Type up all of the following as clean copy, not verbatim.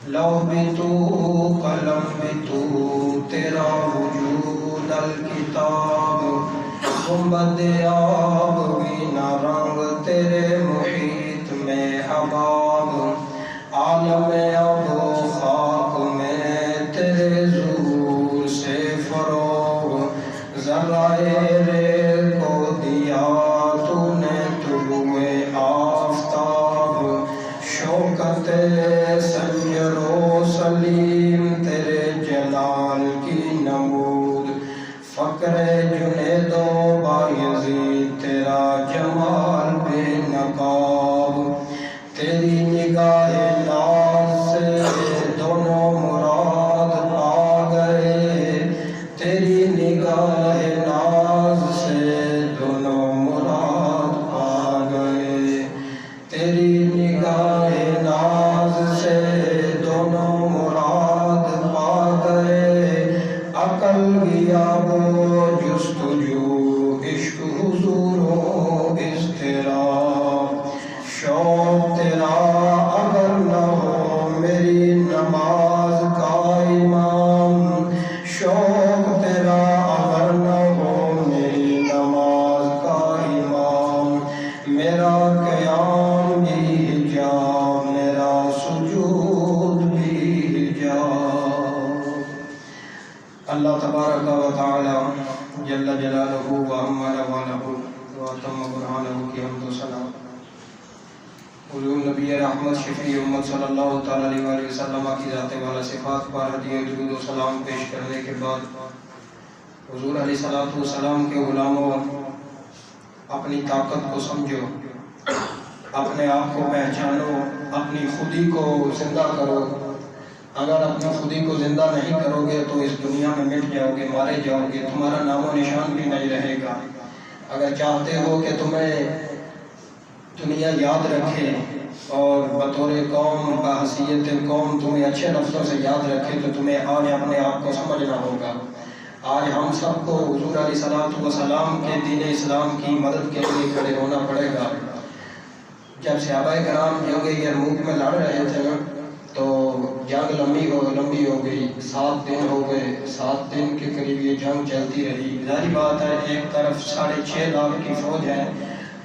لو بھی تو قلم بھی تو تیرا وجود الکتاب، گنبد آب بھی نہ رنگ تیرے محیط میں حباب، عالم اب و خاک میں تیرے ظہور سے فروغ، ذرائع کو دیا تو نے طلوع آفتاب، شوکت سنجر و سلیم تیرے جلال کی نمود، فقر جنید و بایزید تیرا جمال بے نقاب، تیری نگاہ ناز سے دونوں مراد پا گئے، تیری نگاہ ناز سے دونوں مراد پا گئے، تیری نگاہ ناز سے دونوں مراد پا گئے، عقل گیا وہ جستجو عشق حضور و اضطراب، شوق تیرا اگر نہ ہو میری نماز کا امام، شوق تیرا اگر نہ ہو میری نماز کا امام، میرا قیام بھی حجاب میرا سجود بھی حجاب۔ اللہ تبارک و تعالی جل جلالہ و عمل والہ و اتم برہانہ کی حمد و ثنا، حضور نبی رحمت شفیع امت صلی اللہ تعالی علیہ وآلہ وسلم کی ذات والا صفات پر ہدیہ درود و سلام پیش کرنے کے بعد، حضور علیہ السلام کے غلاموں، اپنی طاقت کو سمجھو، اپنے آپ کو پہچانو، اپنی خودی کو زندہ کرو۔ اگر اپنی خودی کو زندہ نہیں کرو گے تو اس دنیا میں مٹ جاؤ گے، مارے جاؤ گے، تمہارا نام و نشان بھی نہیں رہے گا۔ اگر چاہتے ہو کہ تمہیں دنیا یاد رکھے اور بطور قوم بحیثیت قوم تمہیں اچھے لفظوں سے یاد رکھے تو تمہیں آج اپنے آپ کو سمجھنا ہوگا۔ آج ہم سب کو حضور علیہ السلام کے دین اسلام کی مدد کے لیے کھڑے ہونا پڑے گا۔ جب صحابہ کرام جنگ یرموک میں لڑ رہے تھے تو جنگ لمبی ہو گئی، 7 دن ہو گئے، 7 دن کے قریب یہ جنگ چلتی رہی۔ ظاہری بات ہے ایک طرف 6.5 لاکھ کی فوج ہے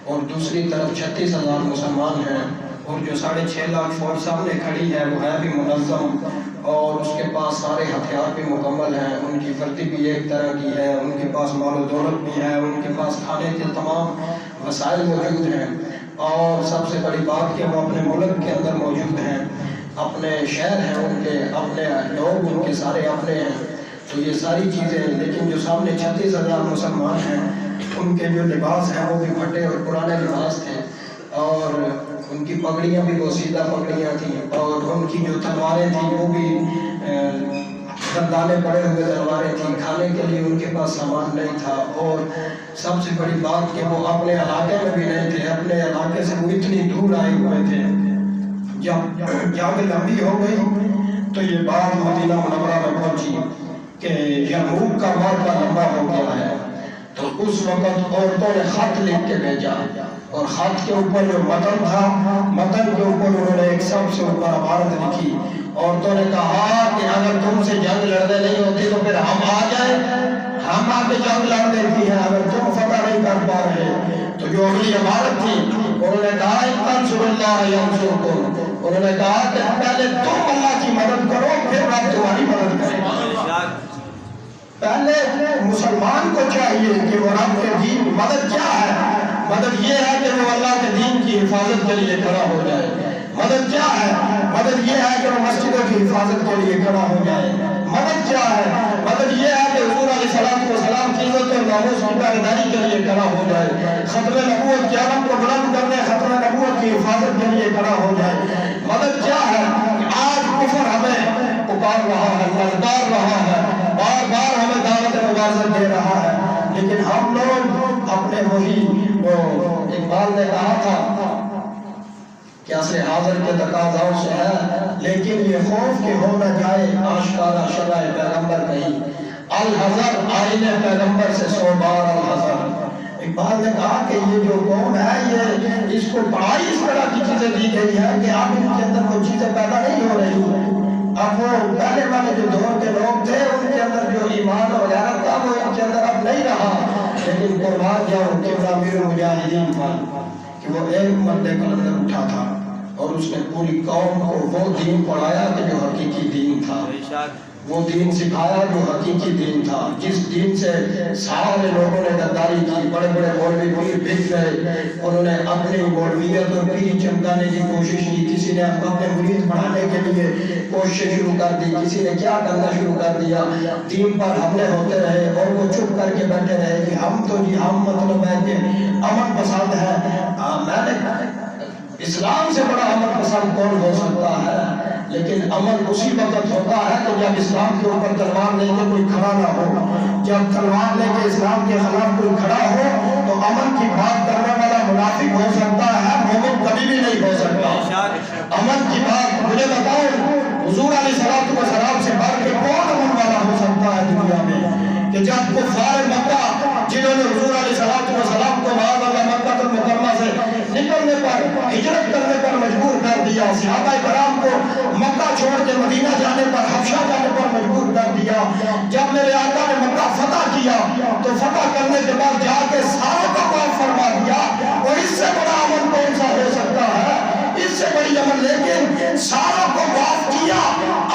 اور دوسری طرف 36,000 مسلمان ہیں، اور جو 6.5 لاکھ فوج سامنے کھڑی ہے وہ ہے بھی منظم اور اس کے پاس سارے ہتھیار بھی مکمل ہیں، ان کی وردی بھی ایک طرح کی ہے، ان کے پاس مال و دولت بھی ہے، ان کے پاس کھانے کے تمام وسائل موجود ہیں، اور سب سے بڑی بات کہ وہ اپنے ملک کے اندر موجود ہیں، اپنے شہر ہیں ان کے، اپنے لوگ ان کے سارے اپنے ہیں، تو یہ ساری چیزیں، لیکن جو سامنے 36,000 مسلمان ہیں ان کے جو لباس ہیں وہ بھی پھٹے اور پرانے لباس تھے، اور ان کی پگڑیاں بھی بوسیدہ پگڑیاں تھیں، اور ان کی جو تلواریں تھیں وہ بھی دندانے پڑے ہوئے تلواریں تھیں، کھانے کے لیے ان کے پاس سامان نہیں تھا، اور سب سے بڑی بات کہ وہ اپنے علاقے میں بھی نہیں تھے، اپنے علاقے سے وہ اتنی دور آئے ہوئے تھے۔ جب جنگ لمبی ہو گئی تو یہ بات مدینہ منورہ میں پہنچی کہ یرموک کا معرکہ لمبا ہو گیا ہے، تو اس وقت عورتوں نے خط لکھ کے بھیجا، اور خط کے اوپر جو متن تھا، متن کے اوپر انہوں نے ایک سب سے اوپر عبارت لکھی۔ عورتوں نے کہا کہ اگر تم سے جنگ لڑنے نہیں ہوتی تو پھر ہم آ جائیں، ہم آ کے جنگ لڑ دیتی ہیں، اگر تم فتح نہیں کر پا رہے۔ تو جو اگلی عبارت تھی انہوں نے کہا انصر اللہ ینصرکم، انہوں نے کہا کہ پہلے تم اللہ کی مدد کرو پھر رب تمہاری مدد کرے گا۔ پہلے مسلمان کو چاہیے کہ وہ رب کے دین، مدد کیا ہے؟ مدد یہ ہے کہ وہ اللہ کے دین کی حفاظت کے لیے کھڑا ہو جائے۔ مدد کیا ہے؟ مدد یہ ہے کہ وہ مسجدوں کی حفاظت کے لیے کھڑا ہو جائے۔ مدد کیا ہے؟ مدد یہ ہے کہ حضور علیہ السلام کی عزت اور ناموس کی پہرےداری کے لیے کھڑا ہو جائے۔ ختم نبوت کے علم کو بلند کرنے، ختم نبوت کی حفاظت کے لیے کھڑا ہو جائے۔ مدد کیا ہے؟ آج کفر ہمیں پکار رہا ہے، للکار رہا ہے، بار بار ہمیں دعوت مبارزت دے رہا ہے، لیکن ہم لوگ اپنے وہی وہ اقبال نے کہا تھا کہ عصر حاضر کے تقاضاؤں سے ہے، لیکن یہ خوف کہ ہو نہ جائے آشکارا شرع پیغمبر کہیں، الحذر آئین پیغمبر سے 100 بار الحذر۔ اقبال نے کہا کہ یہ جو قوم ہے یہ اس کو پڑھائی اس طرح کی چیزیں دی گئی ہے کہ اب ان کے اندر کوئی چیزیں پیدا نہیں ہو رہی، لوگ پہلے والے جو دور کے لوگ تھے ان کے اندر جو ایمان اور غیرت تھا وہ ان کے اندر اب نہیں رہا، لیکن قربان جاؤ کہ امیر المجاہدین تھا کہ وہ ایک مرد کلندر اٹھا تھا اور اس نے پوری قوم کو وہ دین پڑھایا کہ جو حقیقی دین تھا، وہ دین سکھایا جو حقیقی دین تھا، جس دین سے سارے لوگوں نے غداری کی، بڑے بڑے مولوی پیر بک گئے، انہوں نے اپنی مولویت اور پیری چمکانے کی کوشش کی، کسی نے اپنے مرید بڑھانے کے لیے کوشش شروع کر دی، کسی نے کیا کرنا شروع کر دیا، دین پر حملے ہوتے رہے اور وہ چپ کر کے بیٹھے رہے کہ ہم مطلب ہے کہ امن پسند ہے۔ میں نے اسلام سے بڑا امن پسند کون ہو سکتا ہے؟ لیکن امن اسی وقت ہوتا ہے کہ جب اسلام کے اوپر تلوار لے کے کوئی کھڑا نہ ہو، جب تلوار لے کے اسلام کے خلاف کوئی کھڑا ہو تو امن کی بات کرنے والا منافق ہو سکتا ہے، مومن کبھی بھی نہیں ہو سکتا۔ امن کی بات مجھے بتاؤ حضور علیہ الصلوۃ والسلام سے بڑھ کے کون امن والا ہو سکتا ہے دنیا میں؟ کہ جب کفار مکہ جنہوں نے حضور علیہ الصلوۃ والسلام کو معاذ اللہ مکہ المکرمہ سے نکلنے پر، ہجرت کرنے پر مجبور کر دیا، صحابہ کرام کو مکہ چھوڑ کے مدینہ جانے پر، حبشہ جانے پر مجبور کر دیا، جب میرے آقا نے مکہ فتح کیا تو فتح کرنے کے بعد جا کے ساروں کا معاف فرما دیا، اور اس سے بڑا امن کون سا ہو سکتا ہے؟ اس سے بڑی امن، لیکن ساروں کو معاف کیا،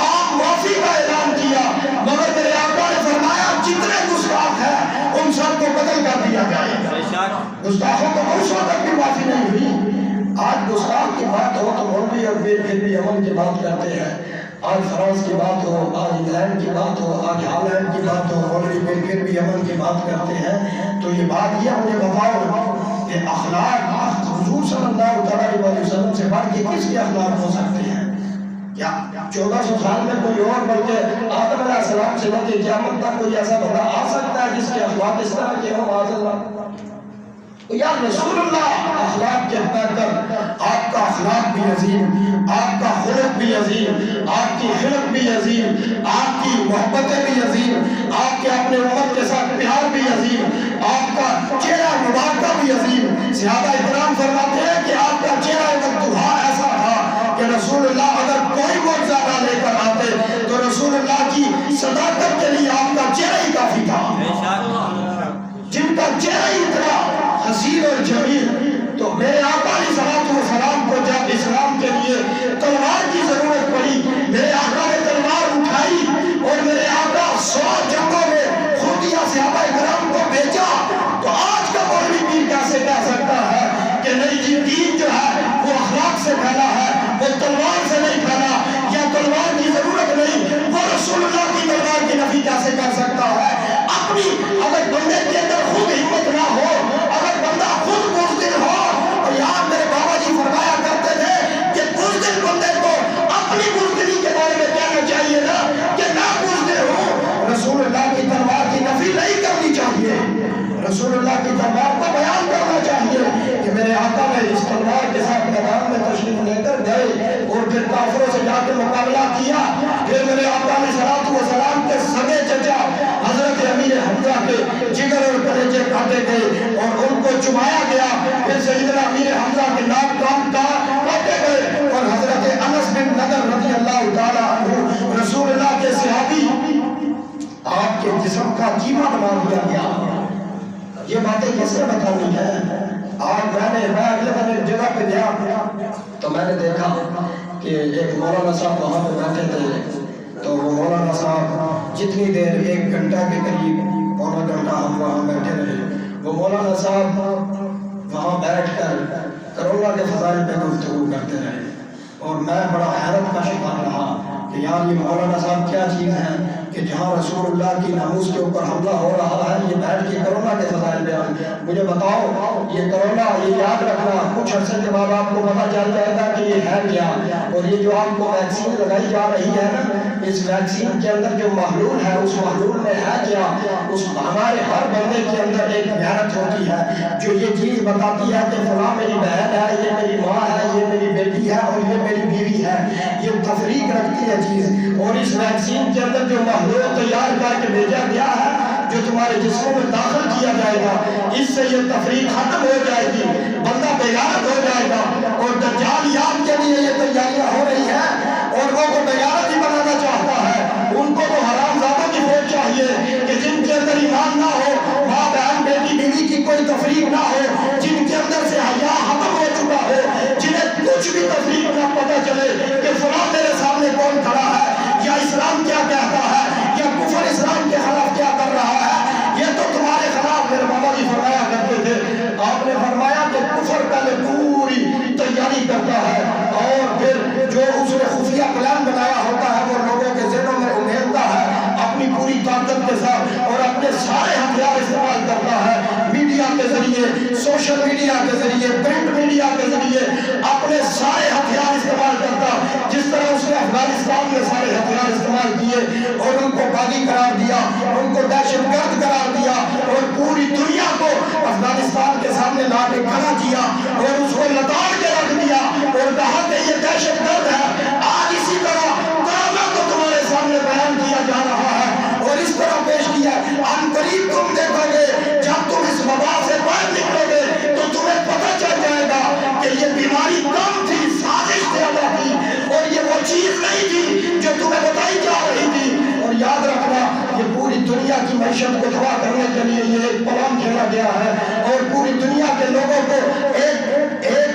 آپ معافی کا اعلان کیا، مگر میرے آقا نے فرمایا جتنے گستاخ ہیں ان سب کو قتل کر دیا جائے۔ گستاخوں کو اس وقت بھی معافی نہیں ہوئی۔ آج گستاخ کی بات ہو تو مولوی اور پیر بھی امن کی بات کرتے ہیں، آج فرانس کی بات ہو، آج انگلینڈ کی بات ہو، آج ہالینڈ کی بات ہو، مولوی پیر بھی امن کی بات کرتے ہیں۔ تو یہ بات یہ مجھے بتاؤ کہ اخلاق حضور صلی اللہ علیہ وسلم سے بڑھ کے کس کے اخلاق ہو سکتے ہیں؟ کیا 1400 سال میں کوئی اور بلکہ آدم علیہ السلام سے لے کے قیامت تک کوئی ایسا بندہ آ سکتا ہے جس کے اخلاق اس طرح کے ہوں؟ معاذ اللہ۔ یا رسول اللہ اخلاق کہتا کر آپ کا اخلاق بھی عظیم، آپ کا خلق بھی عظیم، آپ کی خلق بھی عظیم، آپ کی محبتیں بھی عظیم، آپ کے اپنے امت کے ساتھ پیار بھی عظیم، آپ کا چہرہ مبارکہ بھی عظیم۔ صحابہ کرام فرماتے ہیں کہ آپ کا چہرہ مفتوحہ ایسا تھا کہ رسول اللہ اگر کوئی معجزہ نہ لے کر آتے تو رسول اللہ کی صداقت کے لیے آپ کا چہرہ ہی کافی تھا۔ جن کا چہرہ ہی اتنا حسین اور جمیل، تو میرے آقا علیہ الصلوۃ والسلام کو جب اسلام کے لیے تلوار کی ضرورت پڑی، میرے آقا نے تلوار اٹھائی اور میرے آقا 100 جنگوں میں خودیہ صحابہ کرام کو بھیجا، تو آج کا مولوی پیر کیسے کہہ سکتا ہے کہ نہیں جی دین جو ہے وہ اخلاق سے پھیلا ہے، وہ تلوار سے نہیں پھیلا، یا تلوار کی ضرورت نہیں، وہ رسول اللہ کی تلوار کی نفی کیسے کر سکتا ہے؟ اپنی اگر بندے کے اندر خود ہمت نہ ہو، اگر بندہ خود بزدل ہو، اور یہاں میرے بابا جی فرمایا کرتے تھے کہ بزدل بندے کو اپنی بزدلی کے بارے میں کہنا چاہیے نا کہ میں بزدل ہوں، رسول اللہ کی تلوار کی نفی نہیں کرنی چاہیے، رسول اللہ کی تلوار کو بیان کرنا چاہیے کہ میرے آقا نے اس تلوار کے ساتھ میدان میں تشریف لے کر گئے اور پھر کافروں سے جا کے مقابلہ کیا، پھر میرے آقا علیہ الصلوۃ والسلام کے سگے چچا حضرت امیر حمزہ کے جگر اور کلیجے کاٹے گئے اور ان کو چبایا گیا، پھر سیدنا امیر حمزہ کے ناک کان کاٹے گئے اور حضرت انس بن نضر رضی اللہ تعالی عنہ رسول اللہ کے صحابی آپ کے جسم کا قیمت مان دیا گیا۔ یہ باتیں کس نے بتانی ہیں؟ آج میں اگلے دن ایک جگہ پہ گیا تو میں نے دیکھا کہ ایک مولانا صاحب وہاں پہ بیٹھے تھے، تو وہ مولانا صاحب جتنی دیر 1 گھنٹہ کے قریب، پونا گھنٹہ ہم وہاں بیٹھے رہے، وہ مولانا صاحب وہاں بیٹھ کر کرونا کے فضائل پہ گفتگو کرتے رہے، اور میں بڑا حیرت کا شکار رہا کہ یار یہ مولانا صاحب کیا چیز ہے کہ جہاں رسول اللہ کی ناموس کے اوپر حملہ ہو رہا ہے یہ بیٹھ کے کرونا کے فضائل بیان۔ مجھے بتاؤ یہ کرونا، یہ یاد رکھنا کچھ عرصے کے بعد آپ کو پتہ چل جائے گا کہ یہ ہے کیا، اور یہ جو آپ کو ویکسین لگائی جا رہی ہے نا، اس ویکسین کے اندر جو محلول ہے اس محلول میں ہے کیا؟ اس ہمارے ہر بندے کے اندر ایک غیرت ہوتی ہے جو یہ چیز بتاتی ہے کہ فلاں میری بہن ہے، یہ میری ماں ہے، یہ میری بیٹی ہے اور یہ میری بیوی ہے، یہ تفریق رکھتی ہے چیز، اور اس ویکسین کے اندر جو محلول تیار کر کے بھیجا گیا ہے جو تمہارے جسموں میں داخل کیا جائے گا، اس سے یہ تفریق ختم ہو جائے گی، بندہ بغیرت ہو جائے گا، اور دجالیات کے لیے یہ تیاریاں ہو رہی ہیں اور وہ کو بغیرت ہی بنانا چاہتا ہے۔ ایمان نہ ہو, ماں بہن بیٹی بیوی کی کوئی تفریق نہ ہو, جن کے اندر سے حیا ختم ہو چکا ہو, جنہیں کچھ بھی تفریق نہ پتہ چلے کہ فلاں میرے سامنے کون کھڑا ہے, یا اسلام کیا کہتا ہے, یا کفر اسلام کے خلاف کیا کر رہا ہے, یہ تو تمہارے خلاف. میرے بابا جی فرمایا کرتے تھے, آپ نے فرمایا کہ کفر پہلے پوری تیاری کرتا ہے اور پھر جو اس نے خفیہ پلان بنایا ہوتا ہے وہ لوگوں کے ذہنوں میں امیدتا ہے اپنی پوری طاقت کے ساتھ, اور اپنے سارے ہتھیار استعمال کرتا ہے, میڈیا کے ذریعے, سوشل میڈیا کے ذریعے, پرنٹ میڈیا کے ذریعے اپنے سارے ہتھیار استعمال کرتا, جس طرح اس نے افغانستان میں سارے ہتھیار استعمال کیے اور ان کو باغی قرار دیا, ان کو دہشت گرد قرار دیا, اور پوری دنیا کو افغانستان کے سامنے لا کے کھڑا کیا اور اس کو لتاڑ کے رکھ دیا اور کہا کہ یہ دہشت گرد ہے. آج اسی طرح قیامت کو تمہارے سامنے بیان کیا جا رہا ہے اور اس طرح پیش کیا ہے. ان قریب تم دیکھو گے جب تم اس وبا سے باہر نکلو گے تو تمہیں پتہ چل جائے گا کہ یہ بیماری کم تھی, سازش زیادہ تھی, اور یہ وہ چیز نہیں تھی جو تمہیں بتائی جا رہی تھی. اور یاد رکھنا, یہ پوری دنیا کی معیشت کو تباہ کرنے کے لیے یہ ایک پلان کھیلا گیا ہے, اور پوری دنیا کے لوگوں کو ایک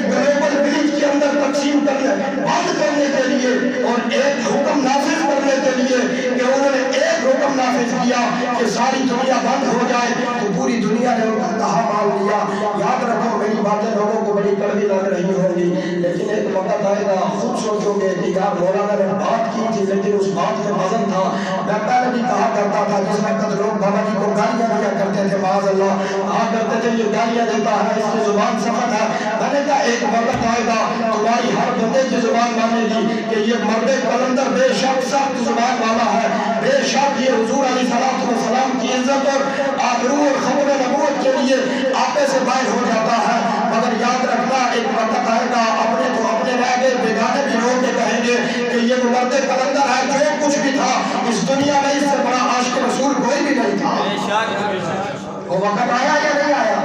گلوبل ولیج کے اندر تقسیم کرنے, بند کرنے کے لیے, اور ایک حکم نافذ کرنے کے لیے کہ انہوں نے ایک حکم نافذ کیا کہ ساری دنیا بند ہو جائے, تو پوری دنیا نے ان کا کہا مان لیا. یاد رکھو, میری باتیں لوگوں کو بڑی کڑوی لگ رہی ہوں گی, لیکن ایک وقت آئے گا خود سوچو گے کہ یار مولانا نے بات کی تھی لیکن اس بات میں وزن تھا. میں پہلے بھی کہا کرتا تھا, جس وقت لوگ بابا جی کو گالیاں دیا کرتے تھے, معاذ اللہ کہا کرتے تھے یہ گالیاں دیتا ہے, اس کی زبان سخت ہے. میں نے کہا ایک وقت آئے گا تمہاری ہر بندے کی زبان مانے گی کہ یہ مرد کلندر بے شک سخت زبان والا ہے, بے شک یہ حضور علیہ السلام کی عزت اور آبرو اور ختم نبوت کے لیے آپے سے باہر ہو جاتا ہے. مگر یاد رکھنا, ایک وقت آئے گا اپنے تو اپنے رہ گئے, بیگانے بھی لوگ کے کہیں گے کہ یہ مرد کلندر ہے, جو کچھ بھی تھا اس دنیا میں اس سے بڑا عاشق رسول کوئی بھی نہیں تھا. وہ وقت آیا یا نہیں آیا؟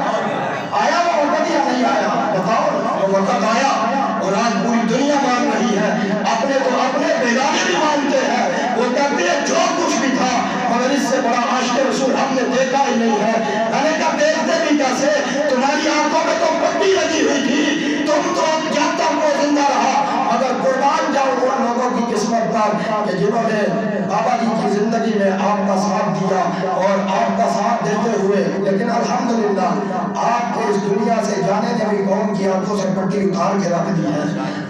آیا وہ وقت یا نہیں آیا؟ بتاؤ. وہ وقت آیا اور آج پوری دنیا مان رہی ہے, اپنے تو اپنے بیگانے بھی مانتے ہیں. وہ کہتے ہیں جو کچھ بھی تھا مگر اس سے بڑا عاشق رسول ہم نے دیکھا ہی نہیں ہے. میں نے کہا دیکھتے بھی کیسے, تمہاری آنکھوں میں تو پٹی لگی ہوئی تھی, تم تو جب تک وہ زندہ رہا. مگر قربان جاؤ ان لوگوں کی قسمت پر کہ جنہوں نے بابا جی کی زندگی میں آپ کا ساتھ دیا اور آپ کا ساتھ دیتے ہوئے, لیکن الحمدللہ آپ کو اس دنیا سے جانے نے بھی قوم کی آنکھوں سے پٹی اتار کے رکھ دی ہے.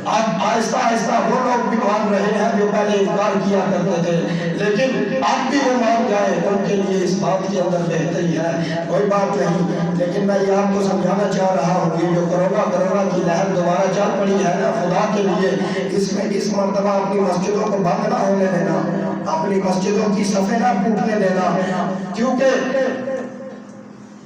اب آہستہ آہستہ وہ لوگ بھی مان رہے ہیں جو پہلے انکار کیا کرتے تھے, لیکن اب بھی وہ مان جائے ان کے لیے اس بات کے اندر بہتری ہے, کوئی بات نہیں. لیکن میں یہ آپ کو سمجھانا چاہ رہا ہوں کہ جو کرونا کی لہر دوبارہ چل پڑی ہے نا, خدا کے لیے اس میں اس مرتبہ اپنی مسجدوں کو بند نہ ہونے دینا, اپنی مسجدوں کی صفیں نہ ٹوٹنے دینا, کیونکہ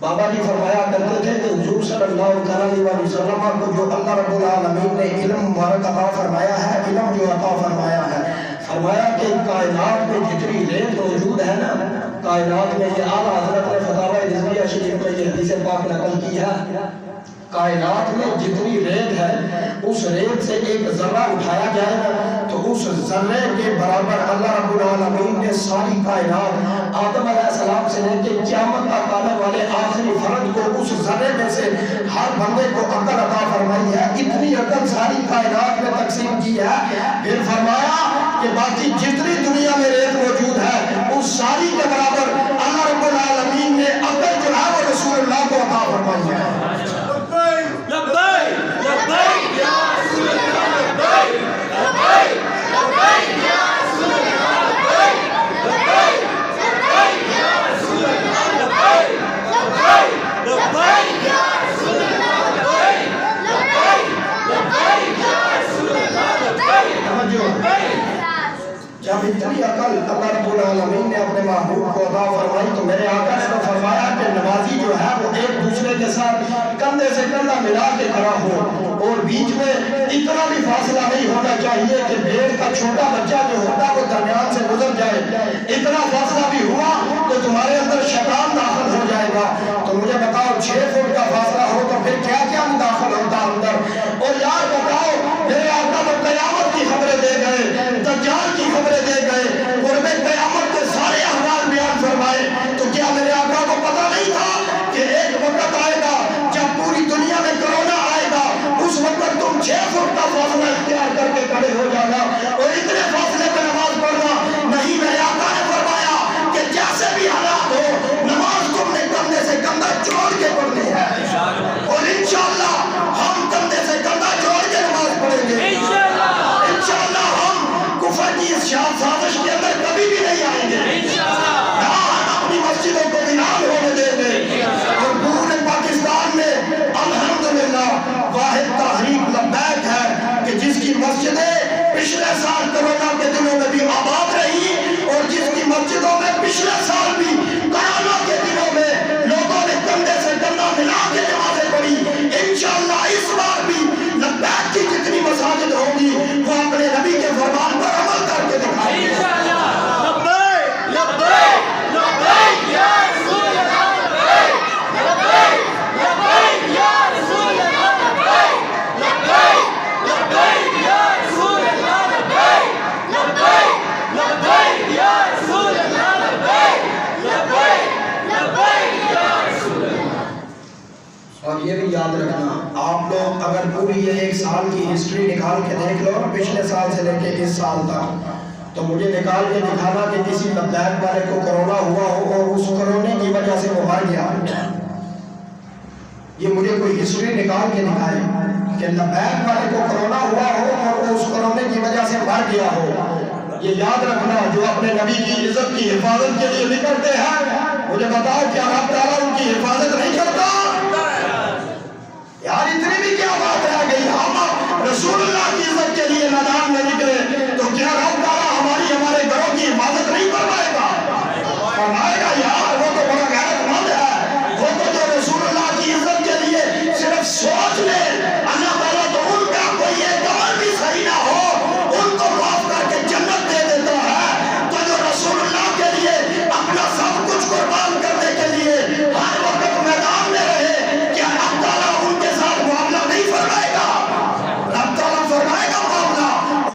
بابا جی فرمایا کرتے تھے کہ حضور صلی اللہ علیہ وسلم کو جو اللہ رب العالمین نے علم مبارک عطا فرمایا ہے, علم جو عطا فرمایا ہے, فرمایا کہ کائنات میں جتنی ریت موجود ہے نا, کائنات میں یہ اعلیٰ حضرت نے فتاوی رضویہ شریف میں یہ حدیث پاک نقل کی ہے, کائنات میں جتنی ریت ہے اس ریت سے ایک ذرہ اٹھایا جائے گا تو اس ذرے کے برابر اللہ رب العالمین نے ساری کائنات آدم علیہ السلام سے لے کے قیامت تک آنے والے آخری فرد کو اس ذرے میں سے ہر بندے کو عقل عطا فرمائی ہے. اتنی عقل ساری کائنات میں تقسیم کی ہے. پھر فرمایا کہ باقی جتنی دنیا میں ریت موجود ہے اس ساری کے برابر اللہ رب العالمین نے عقل جو ہے وہ رسول اللہ کو عطا فرمائی ہے. جب اتنی عقل اللہ رب العالمین نے اپنے محبوب کو عطا فرمائی تو میرے آقا نے تو فرمایا کہ نمازی جو ہے وہ ایک دوسرے کے ساتھ کندھے سے کندھا ملا کے کھڑا ہو, اور بیچ میں اتنا بھی فاصلہ نہیں ہونا چاہیے کہ بھیڑ کا چھوٹا بچہ جو ہوتا ہے وہ درمیان سے گزر جائے. اتنا فاصلہ بھی ہوا تو تمہارے اندر شیطان داخل ہو جائے گا. تو مجھے بتاؤ 6 فٹ کا فاصلہ ہو تو پھر کیا کیا داخل ہوتا اندر. اور یار بتاؤ میرے آقا تو قیامت کی خبریں دے گئے, دجال کی خبریں دے گئے, قرب قیامت کے سارے احوال بیان فرمائے, تو کیا میرے آقا کو اگر پوری یہ ایک سال کی ہسٹری نکال کے دیکھ لو پچھلے سال سے لے کے اس سال تک، تو مجھے نکال کے دکھانا کہ کسی لبیک والے کو کرونا ہوا ہو اور اس کرونے کی وجہ سے وہ مر گیا، یہ مجھے کوئی ہسٹری نکال کے دکھائے کہ لبیک والے کو کرونا ہوا ہو اور وہ اس کرونے کی وجہ سے مر گیا ہو۔ یہ یاد رکھنا، جو اپنے نبی کی عزت کی حفاظت کے لیے نکلتے ہیں، مجھے بتاؤ کیا رب تعالیٰ ان کی حفاظت نہیں کرتا؟ یار اتنی بھی کیا بات ہے گئی، ہم رسول اللہ کی عزت کے لیے میدان میں نکلے تو کیا رب تعالیٰ